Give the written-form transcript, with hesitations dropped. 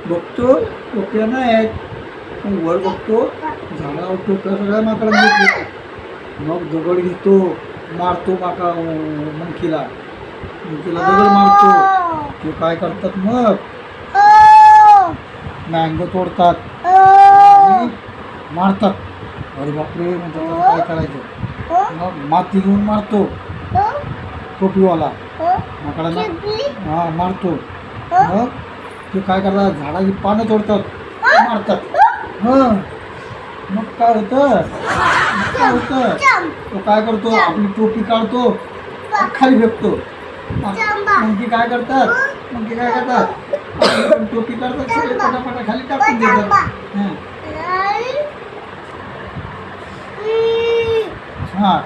बघतो टोप्या नाही आहेत. मग वर बघतो झाडावर टोप्या सगळ्या माकडांना घेतल्या. मग दगड घेतो, मारतो मंकीला दगड मारतो. ते काय करतात मग मँगो तोडतात आणि मारतात. अरे बापरे म्हणतात काय करायचं. मग माती घेऊन मारतो टोपीवाला माकडांना. हा मारतो. मग ते काय करतात झाडाची पानं तोडतात, मारतात. हां मग काय होतं तो काय करतो आपली टोपी काढतो खाली फेकतो. मंकी काय करतात आपली टोपी काढतात सगळे पटापटा खाली टाकून देतात. हां